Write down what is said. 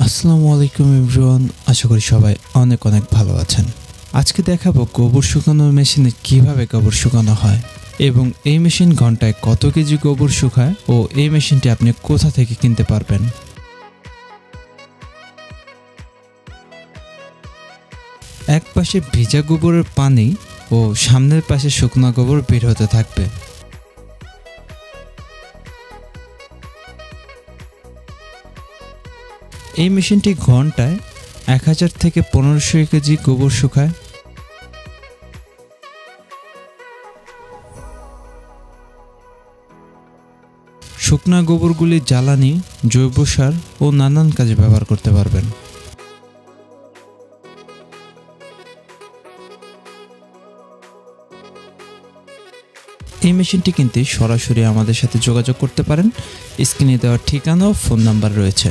আসসালামু আলাইকুম এভরিওয়ান, আশা করি সবাই অনেক অনেক ভালো আছেন। আজকে দেখাবো গোবর শুকানোর মেশিনে কিভাবে গোবর শুকানো হয় এবং এই মেশিন ঘন্টায় কত কেজি গোবর শুকায় ও এই মেশিনটি আপনি কোথা থেকে কিনতে পারবেন। এক পাশে ভিজা গোবরের পানি ও সামনের পাশে শুকনো গোবর বের হতে থাকবে। এই মেশিনটি ঘন্টায় 1000 থেকে 1500 কেজি গোবর শুকায়। শুকনা গোবরগুলি জ্বালানি, জৈব সার ও নানান কাজে ব্যবহার করতে পারবেন। এই মেশিনটি কিনতে সরাসরি আমাদের সাথে যোগাযোগ করতে পারেন। স্ক্রিনে দেওয়া ঠিকানা ও ফোন নাম্বার রয়েছে।